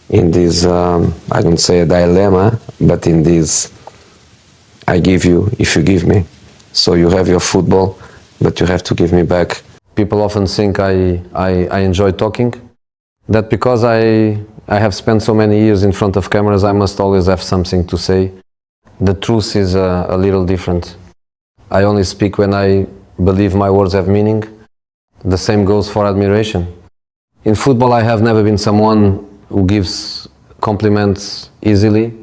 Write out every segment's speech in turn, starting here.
in this, I don't say a dilemma, but in this, I give you if you give me. So you have your football, but you have to give me back. People often think I enjoy talking. That because I have spent so many years in front of cameras, I must always have something to say. The truth is a little different. I only speak when I believe my words have meaning. The same goes for admiration. In football, I have never been someone who gives compliments easily.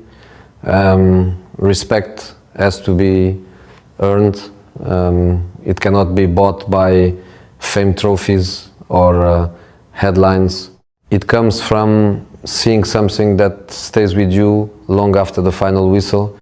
Respect has to be earned. It cannot be bought by fame trophies or headlines. It comes from seeing something that stays with you long after the final whistle.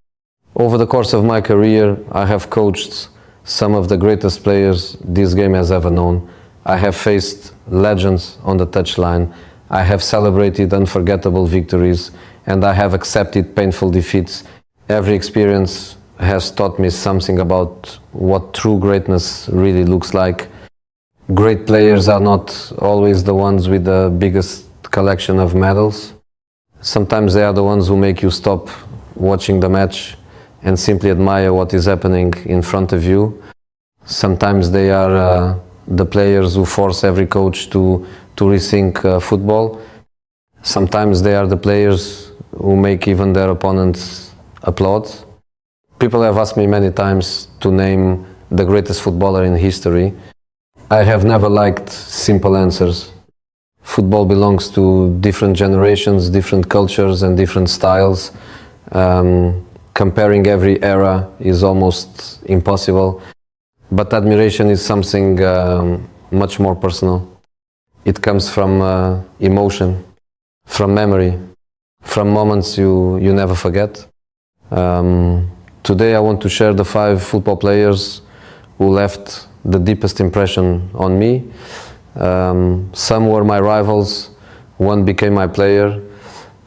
Over the course of my career, I have coached some of the greatest players this game has ever known. I have faced legends on the touchline. I have celebrated unforgettable victories, and I have accepted painful defeats. Every experience has taught me something about what true greatness really looks like. Great players are not always the ones with the biggest collection of medals. Sometimes they are the ones who make you stop watching the match and simply admire what is happening in front of you. Sometimes they are the players who force every coach to rethink football. Sometimes they are the players who make even their opponents applaud. People have asked me many times to name the greatest footballer in history. I have never liked simple answers. Football belongs to different generations, different cultures and different styles. Comparing every era is almost impossible. But admiration is something much more personal. It comes from emotion, from memory, from moments you never forget. Today I want to share the 5 football players who left the deepest impression on me. Some were my rivals, one became my player,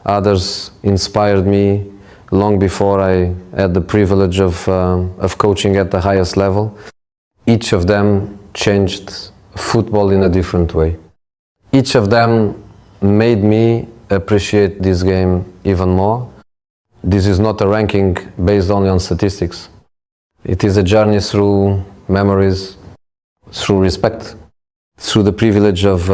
others inspired me long before I had the privilege of coaching at the highest level. Each of them changed football in a different way. Each of them made me appreciate this game even more. This is not a ranking based only on statistics. It is a journey through memories, through respect, through the privilege of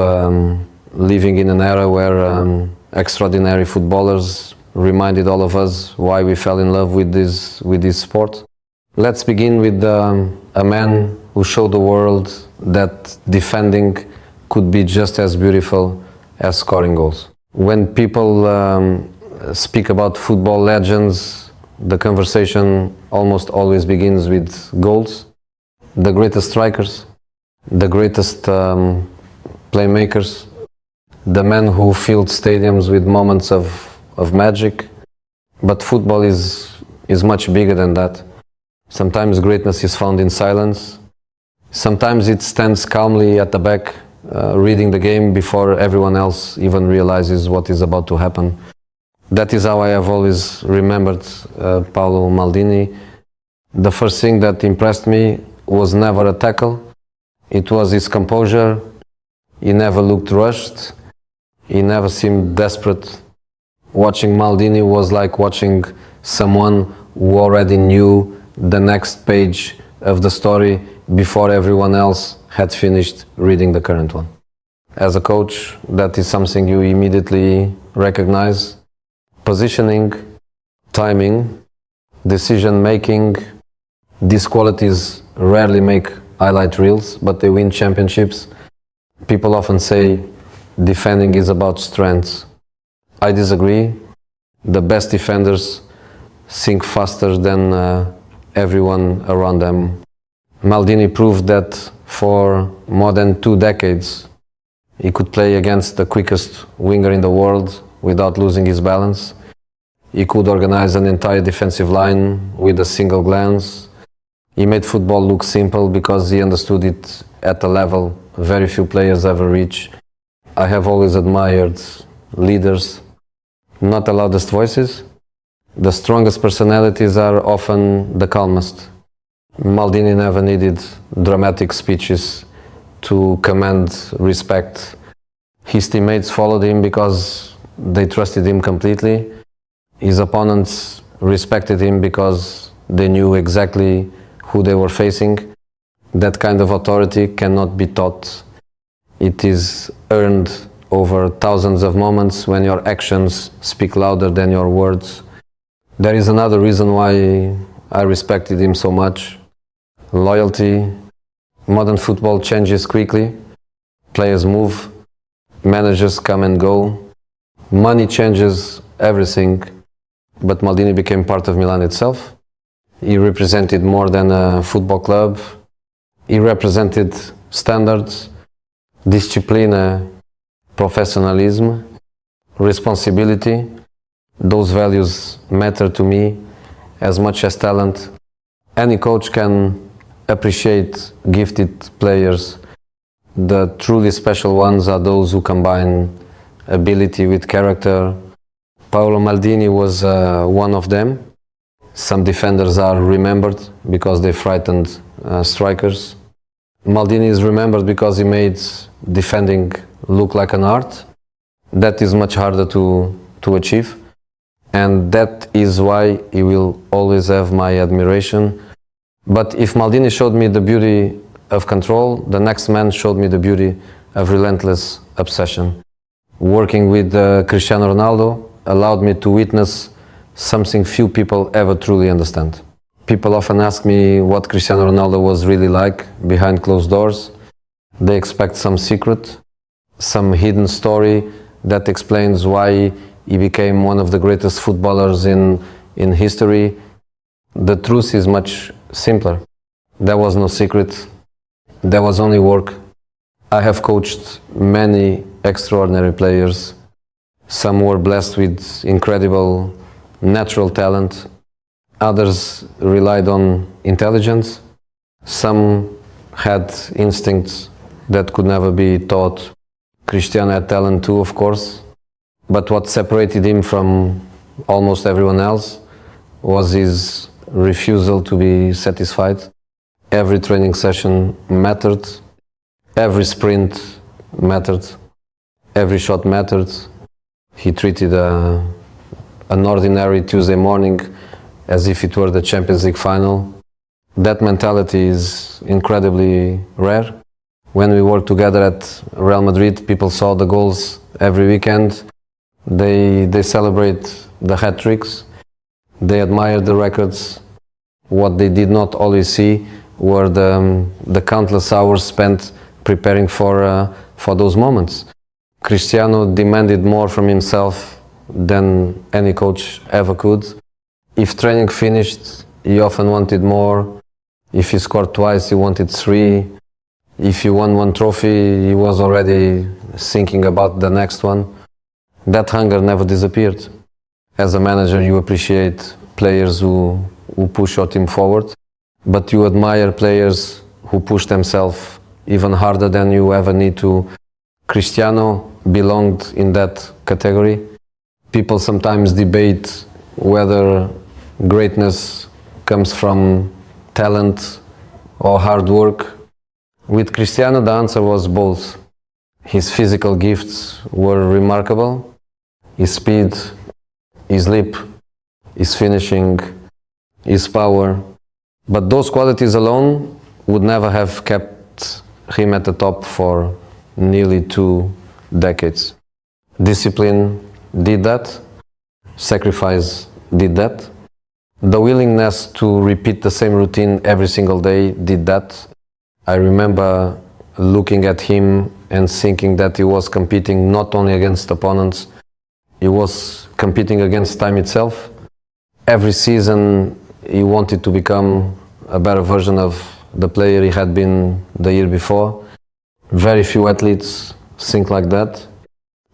living in an era where extraordinary footballers reminded all of us why we fell in love with this sport. Let's begin with a man who showed the world that defending could be just as beautiful as scoring goals. When people speak about football legends, the conversation almost always begins with goals. The greatest strikers, the greatest playmakers, the men who filled stadiums with moments of magic. But football is much bigger than that. Sometimes greatness is found in silence. Sometimes it stands calmly at the back, reading the game before everyone else even realizes what is about to happen. That is how I have always remembered Paolo Maldini. The first thing that impressed me was never a tackle. It was his composure. He never looked rushed. He never seemed desperate. Watching Maldini was like watching someone who already knew the next page of the story before everyone else had finished reading the current one. As a coach, that is something you immediately recognize. Positioning, timing, decision making, these qualities rarely make highlight reels, but they win championships. People often say defending is about strengths. I disagree. The best defenders think faster than everyone around them. Maldini proved that for more than 2 decades he could play against the quickest winger in the world without losing his balance. He could organize an entire defensive line with a single glance. He made football look simple because he understood it at a level very few players ever reach. I have always admired leaders, not the loudest voices. The strongest personalities are often the calmest. Maldini never needed dramatic speeches to command respect. His teammates followed him because they trusted him completely. His opponents respected him because they knew exactly who they were facing. That kind of authority cannot be taught. It is earned over thousands of moments when your actions speak louder than your words. There is another reason why I respected him so much. Loyalty. Modern football changes quickly. Players move. Managers come and go. Money changes everything. But Maldini became part of Milan itself. He represented more than a football club. He represented standards, discipline, professionalism, responsibility. Those values matter to me as much as talent. Any coach can appreciate gifted players. The truly special ones are those who combine ability with character. Paolo Maldini was one of them. Some defenders are remembered because they frightened strikers. Maldini is remembered because he made defending look like an art. That is much harder to achieve. And that is why he will always have my admiration. But if Maldini showed me the beauty of control, the next man showed me the beauty of relentless obsession. Working with Cristiano Ronaldo allowed me to witness something few people ever truly understand. People often ask me what Cristiano Ronaldo was really like behind closed doors. They expect some secret, some hidden story that explains why he became one of the greatest footballers in history. The truth is much simpler. There was no secret. There was only work. I have coached many extraordinary players. Some were blessed with incredible natural talent. Others relied on intelligence. Some had instincts that could never be taught. Cristiano had talent too, of course. But what separated him from almost everyone else was his refusal to be satisfied. Every training session mattered. Every sprint mattered. Every shot mattered. He treated an ordinary Tuesday morning as if it were the Champions League final. That mentality is incredibly rare. When we worked together at Real Madrid, people saw the goals every weekend. They celebrate the hat-tricks. They admire the records. What they did not always see were the countless hours spent preparing for those moments. Cristiano demanded more from himself than any coach ever could. If training finished, he often wanted more. If he scored twice, he wanted 3. If he won 1 trophy, he was already thinking about the next one. That hunger never disappeared. As a manager, you appreciate players who push your team forward, but you admire players who push themselves even harder than you ever need to. Cristiano belonged in that category. People sometimes debate whether greatness comes from talent or hard work. With Cristiano, the answer was both. His physical gifts were remarkable. His speed, his leap, his finishing, his power. But those qualities alone would never have kept him at the top for nearly 2 decades. Discipline did that. Sacrifice did that. The willingness to repeat the same routine every single day did that. I remember looking at him and thinking that he was competing not only against opponents, he was competing against time itself. Every season he wanted to become a better version of the player he had been the year before. Very few athletes think like that.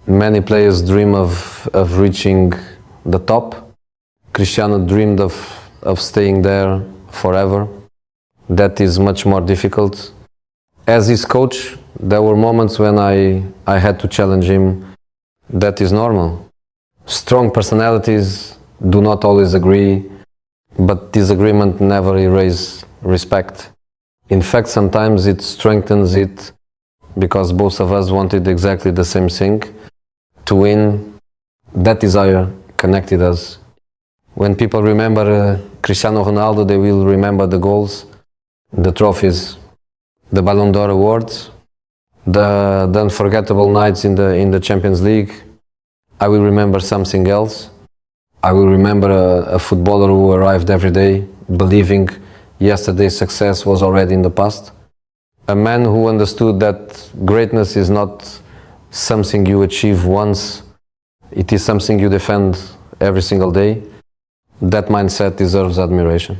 Many players dream of reaching the top. Cristiano dreamed of staying there forever. That is much more difficult. As his coach, there were moments when I had to challenge him. That is normal. Strong personalities do not always agree, but disagreement never erases respect. In fact, sometimes it strengthens it because both of us wanted exactly the same thing: to win, That desire connected us. When people remember Cristiano Ronaldo, they will remember the goals, the trophies, the Ballon d'Or awards, the unforgettable nights in the Champions League. I will remember something else. I will remember a footballer who arrived every day believing yesterday's success was already in the past. A man who understood that greatness is not something you achieve once, it is something you defend every single day. That mindset deserves admiration.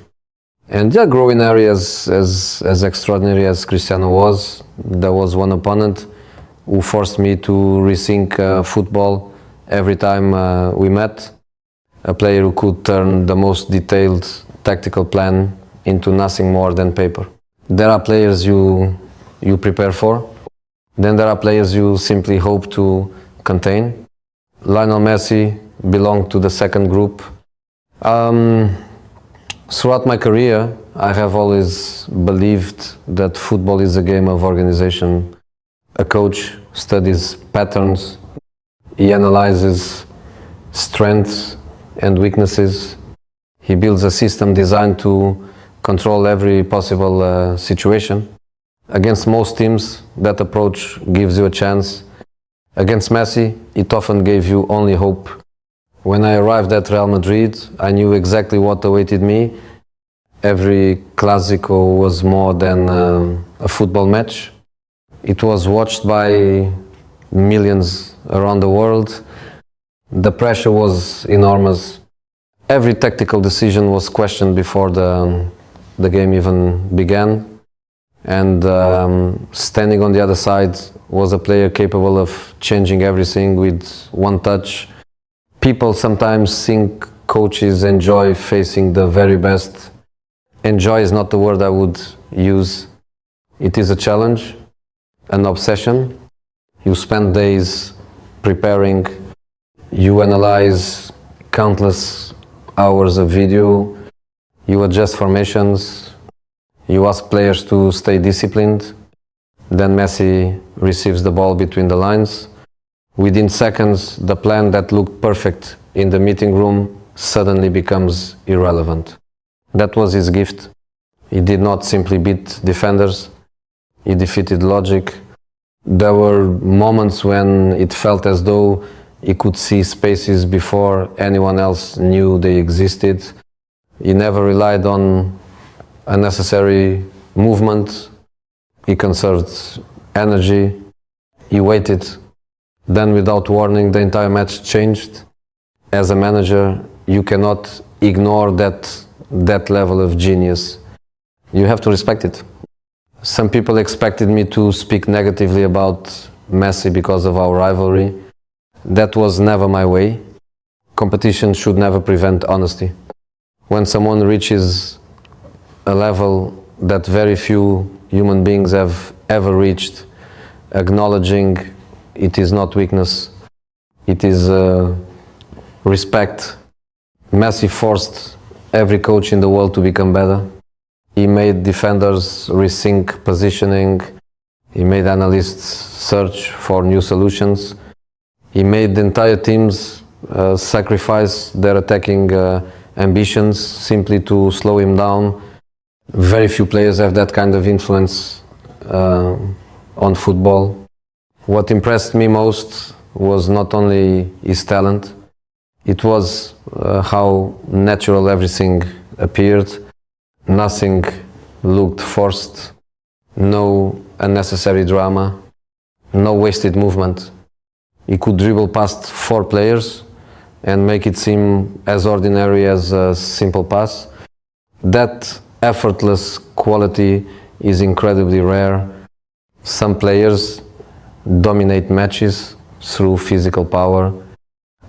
And yeah, growing areas as extraordinary as Cristiano was, there was one opponent who forced me to rethink football every time we met. A player who could turn the most detailed tactical plan into nothing more than paper. There are players you prepare for, then there are players you simply hope to contain. Lionel Messi belonged to the second group. Throughout my career, I have always believed that football is a game of organization. A coach studies patterns, he analyzes strengths and weaknesses. He builds a system designed to control every possible situation. Against most teams, that approach gives you a chance. Against Messi, it often gave you only hope. When I arrived at Real Madrid, I knew exactly what awaited me. Every Clásico was more than a football match. It was watched by millions around the world. The pressure was enormous. Every tactical decision was questioned before the game even began. And standing on the other side was a player capable of changing everything with one touch. People sometimes think coaches enjoy facing the very best. Enjoy is not the word I would use. It is a challenge, an obsession. You spend days preparing, you analyze countless hours of video, you adjust formations, you ask players to stay disciplined. Then Messi receives the ball between the lines. Within seconds, the plan that looked perfect in the meeting room suddenly becomes irrelevant. That was his gift. He did not simply beat defenders, he defeated logic. There were moments when it felt as though he could see spaces before anyone else knew they existed. He never relied on unnecessary movement. He conserved energy. He waited. Then, without warning, the entire match changed. As a manager, you cannot ignore that level of genius. You have to respect it. Some people expected me to speak negatively about Messi because of our rivalry. That was never my way. Competition should never prevent honesty. When someone reaches a level that very few human beings have ever reached, acknowledging it is not weakness, it is respect. Messi forced every coach in the world to become better. He made defenders rethink positioning. He made analysts search for new solutions. He made the entire teams sacrifice their attacking ambitions simply to slow him down. Very few players have that kind of influence on football. What impressed me most was not only his talent, it was how natural everything appeared. Nothing looked forced, no unnecessary drama, no wasted movement. He could dribble past 4 players and make it seem as ordinary as a simple pass. That effortless quality is incredibly rare. Some players dominate matches through physical power,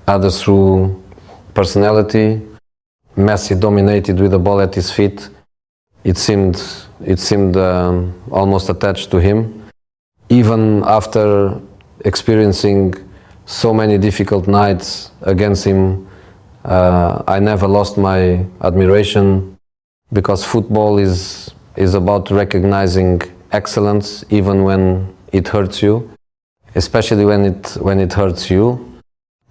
others through personality. Messi dominated with the ball at his feet. It seemed almost attached to him. Even after experiencing so many difficult nights against him, I never lost my admiration, because football is about recognizing excellence even when it hurts you, especially when it hurts you.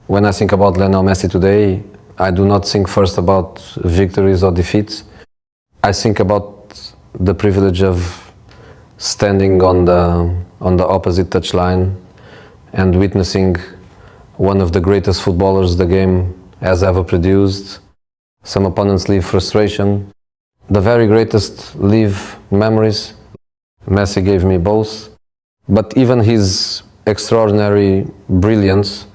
When I think about Lionel Messi today, I do not think first about victories or defeats. I think about the privilege of standing on the opposite touchline and witnessing one of the greatest footballers the game has ever produced. Some opponents leave frustration. The very greatest leave memories. Messi gave me both. But even his extraordinary brilliance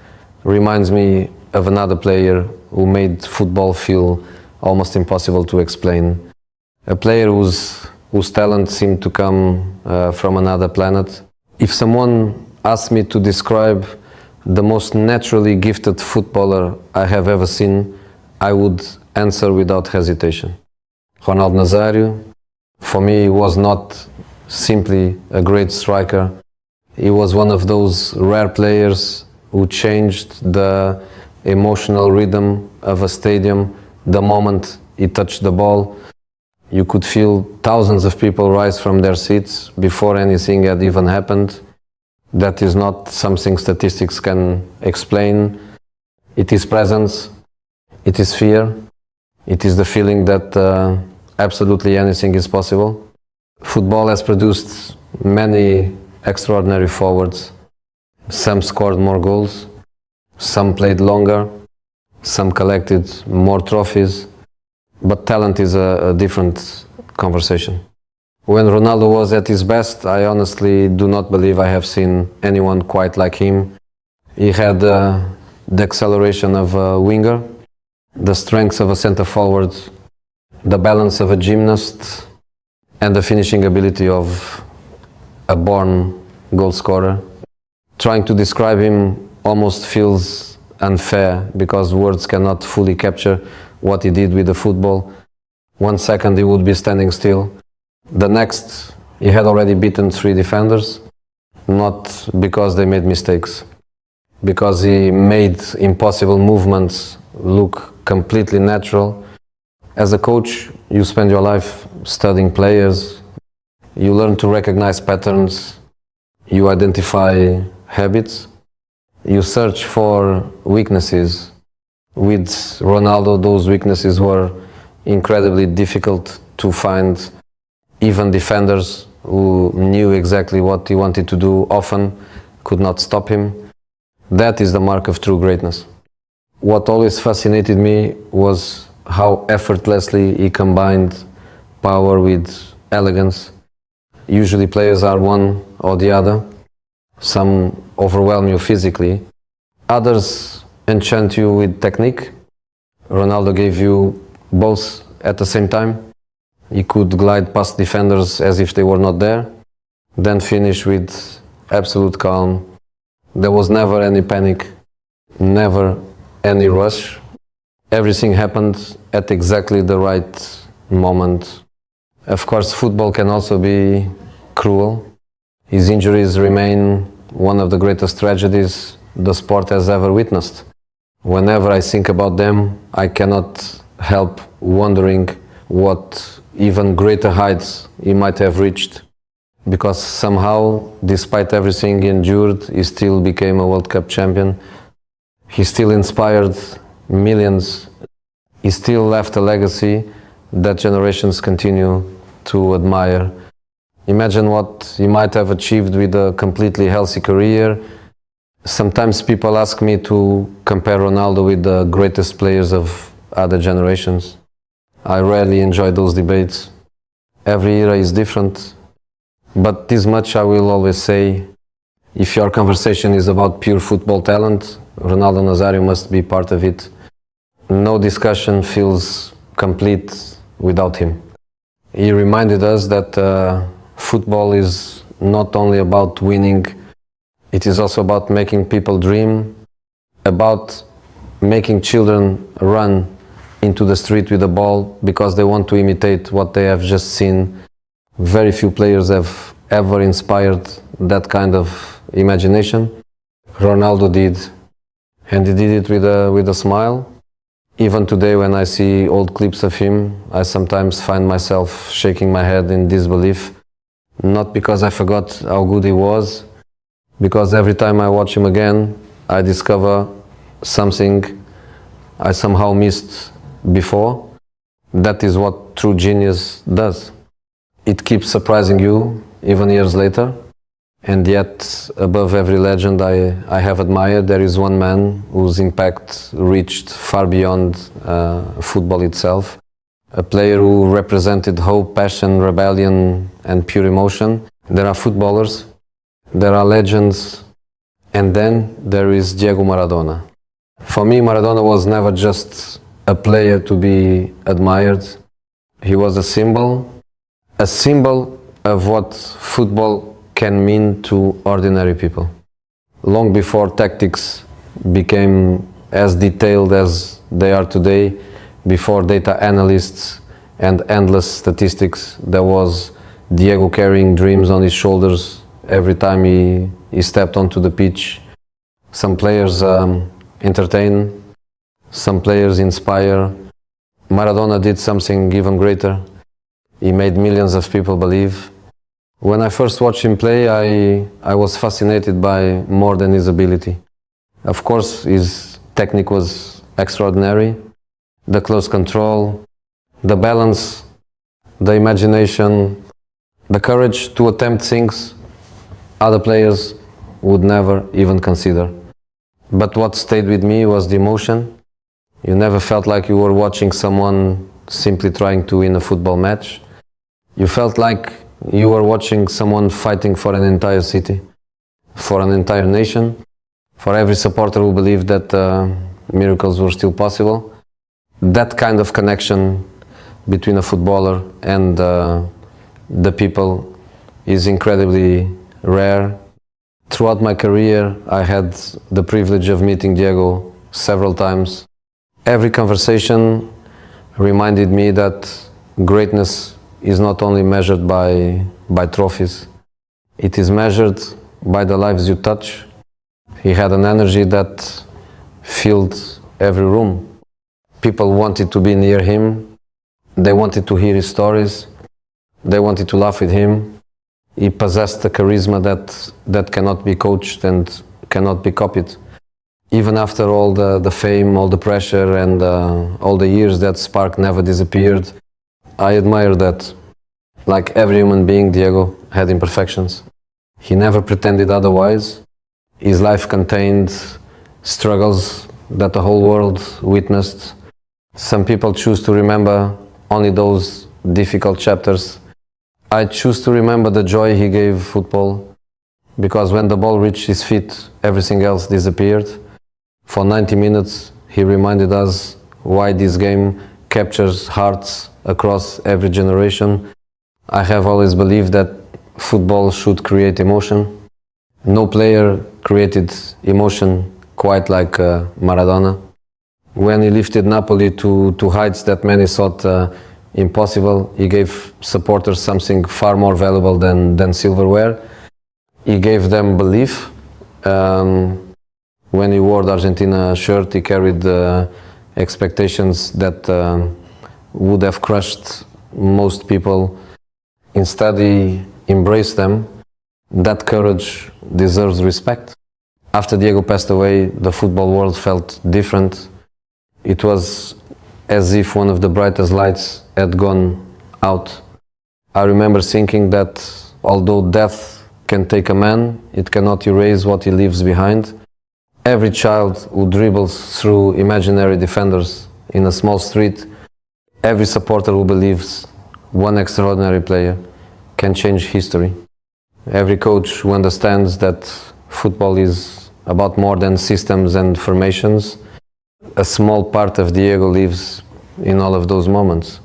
reminds me of another player who made football feel almost impossible to explain. A player whose talent seemed to come from another planet. If someone asked me to describe the most naturally gifted footballer I have ever seen, I would answer without hesitation. Ronaldo Nazário, for me, was not simply a great striker. He was one of those rare players who changed the emotional rhythm of a stadium the moment he touched the ball. You could feel thousands of people rise from their seats before anything had even happened. That is not something statistics can explain. It is presence, it is fear, it is the feeling that absolutely anything is possible. Football has produced many extraordinary forwards. Some scored more goals, some played longer, some collected more trophies, but talent is a different conversation. When Ronaldo was at his best, I honestly do not believe I have seen anyone quite like him. He had the acceleration of a winger, the strength of a center forward, the balance of a gymnast, and the finishing ability of a born goal scorer. Trying to describe him almost feels unfair because words cannot fully capture what he did with the football. 1 second he would be standing still. The next, he had already beaten 3 defenders, not because they made mistakes, because he made impossible movements look completely natural. As a coach, you spend your life studying players, you learn to recognize patterns, you identify habits, you search for weaknesses. With Ronaldo, those weaknesses were incredibly difficult to find. Even defenders who knew exactly what he wanted to do often could not stop him. That is the mark of true greatness. What always fascinated me was how effortlessly he combined power with elegance. Usually players are one or the other. Some overwhelm you physically. Others enchant you with technique. Ronaldo gave you both at the same time. He could glide past defenders as if they were not there, then finish with absolute calm. There was never any panic, never any rush. Everything happened at exactly the right moment. Of course, football can also be cruel. His injuries remain one of the greatest tragedies the sport has ever witnessed. Whenever I think about them, I cannot help wondering what even greater heights he might have reached, because somehow, despite everything he endured, he still became a World Cup champion. He still inspired millions. He still left a legacy that generations continue to admire. Imagine what he might have achieved with a completely healthy career. Sometimes people ask me to compare Ronaldo with the greatest players of other generations. I rarely enjoy those debates. Every era is different. But this much I will always say: if your conversation is about pure football talent, Ronaldo Nazário must be part of it. No discussion feels complete without him. He reminded us that football is not only about winning, it is also about making people dream, about making children run into the street with the ball because they want to imitate what they have just seen. Very few players have ever inspired that kind of imagination. Ronaldo did, and he did it with a smile. Even today, when I see old clips of him, I sometimes find myself shaking my head in disbelief. Not because I forgot how good he was, because every time I watch him again, I discover something I somehow missed before. That is what true genius does. It keeps surprising you even years later. And yet, above every legend I have admired, there is one man whose impact reached far beyond football itself. A player who represented hope, passion, rebellion, and pure emotion. There are footballers, there are legends, and then there is Diego Maradona. For me, Maradona was never just a player to be admired. He was a symbol of what football can mean to ordinary people. Long before tactics became as detailed as they are today, before data analysts and endless statistics, there was Diego carrying dreams on his shoulders every time he stepped onto the pitch. Some players entertain, some players inspire. Maradona did something even greater. He made millions of people believe. When I first watched him play, I was fascinated by more than his ability. Of course, his technique was extraordinary. The close control, the balance, the imagination, the courage to attempt things other players would never even consider. But what stayed with me was the emotion. You never felt like you were watching someone simply trying to win a football match. You felt like you were watching someone fighting for an entire city, for an entire nation, for every supporter who believed that miracles were still possible. That kind of connection between a footballer and the people is incredibly rare. Throughout my career, I had the privilege of meeting Diego several times. Every conversation reminded me that greatness is not only measured by trophies. It is measured by the lives you touch. He had an energy that filled every room. People wanted to be near him. They wanted to hear his stories. They wanted to laugh with him. He possessed a charisma that cannot be coached and cannot be copied. Even after all the fame, all the pressure, and all the years, that spark never disappeared. I admire that. Like every human being, Diego had imperfections. He never pretended otherwise. His life contained struggles that the whole world witnessed. Some people choose to remember only those difficult chapters. I choose to remember the joy he gave football, because when the ball reached his feet, everything else disappeared. For 90 minutes, he reminded us why this game captures hearts across every generation. I have always believed that football should create emotion. No player created emotion quite like Maradona. When he lifted Napoli to heights that many thought impossible, he gave supporters something far more valuable than silverware. He gave them belief. When he wore the Argentina shirt, he carried expectations that would have crushed most people. Instead, he embraced them. That courage deserves respect. After Diego passed away, the football world felt different. It was as if one of the brightest lights had gone out. I remember thinking that although death can take a man, it cannot erase what he leaves behind. Every child who dribbles through imaginary defenders in a small street, every supporter who believes one extraordinary player can change history. Every coach who understands that football is about more than systems and formations, a small part of Diego lives in all of those moments.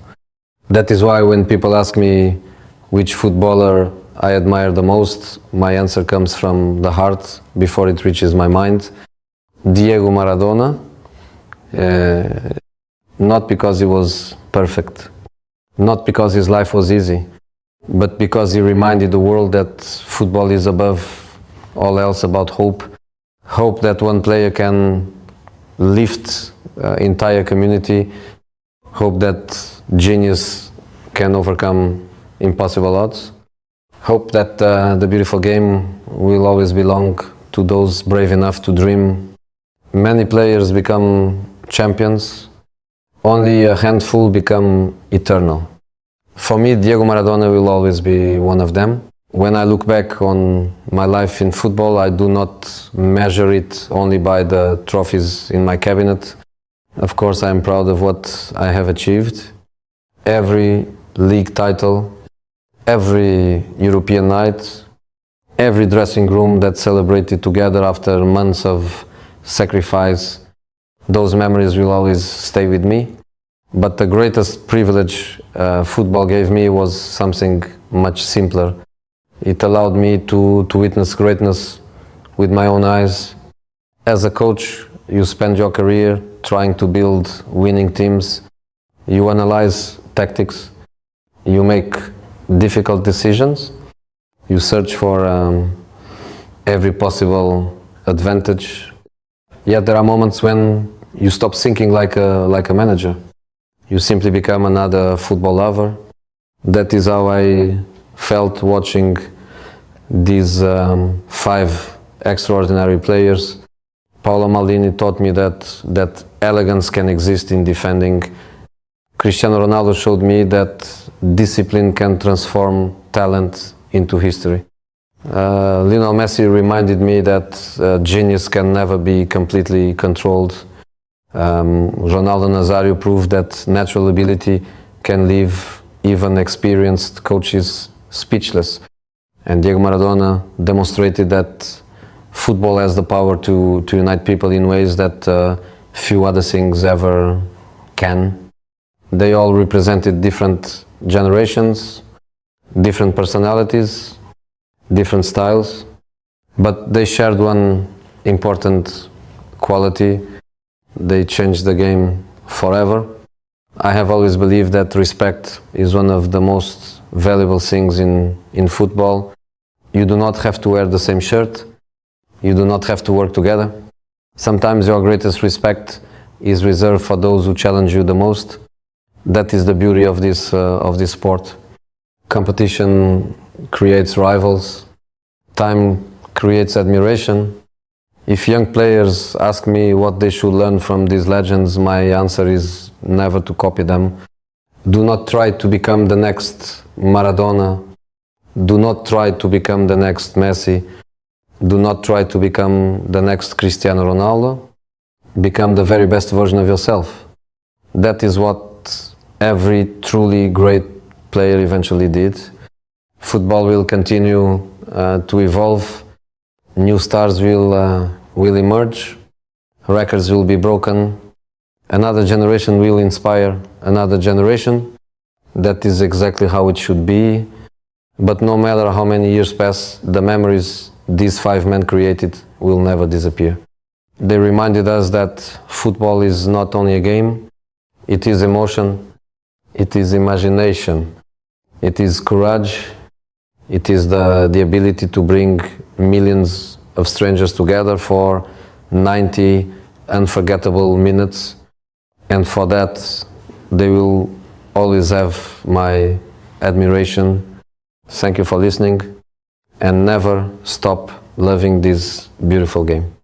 That is why when people ask me which footballer I admire the most, my answer comes from the heart before it reaches my mind. Diego Maradona, not because he was perfect, not because his life was easy, but because he reminded the world that football is above all else about hope. Hope that one player can lift entire community. Hope that genius can overcome impossible odds. Hope that the beautiful game will always belong to those brave enough to dream Many players become champions, only a handful become eternal. For me, Diego Maradona will always be one of them. When I look back on my life in football, I do not measure it only by the trophies in my cabinet. Of course, I am proud of what I have achieved. Every league title, every European night, every dressing room that celebrated together after months of sacrifice, those memories will always stay with me. But the greatest privilege football gave me was something much simpler. It allowed me to witness greatness with my own eyes. As a coach, you spend your career trying to build winning teams. You analyze tactics. You make difficult decisions. You search for every possible advantage. Yet there are moments when you stop thinking like a manager. You simply become another football lover. That is how I felt watching these 5 extraordinary players. Paolo Maldini taught me that elegance can exist in defending. Cristiano Ronaldo showed me that discipline can transform talent into history. Lionel Messi reminded me that genius can never be completely controlled. Ronaldo Nazário proved that natural ability can leave even experienced coaches speechless. And Diego Maradona demonstrated that football has the power to unite people in ways that few other things ever can. They all represented different generations, different personalities, different styles, but they shared one important quality. They changed the game forever. I have always believed that respect is one of the most valuable things in football. You do not have to wear the same shirt. You do not have to work together. Sometimes your greatest respect is reserved for those who challenge you the most. That is the beauty of this sport. Competition creates rivals. Time creates admiration. If young players ask me what they should learn from these legends, my answer is never to copy them. Do not try to become the next Maradona. Do not try to become the next Messi. Do not try to become the next Cristiano Ronaldo. Become the very best version of yourself. That is what every truly great player eventually did. Football will continue to evolve. New stars will emerge. Records will be broken. Another generation will inspire another generation. That is exactly how it should be. But no matter how many years pass, the memories these 5 men created will never disappear. They reminded us that football is not only a game, it is emotion, it is imagination, it is courage, it is the ability to bring millions of strangers together for 90 unforgettable minutes. And for that, they will always have my admiration. Thank you for listening, and never stop loving this beautiful game.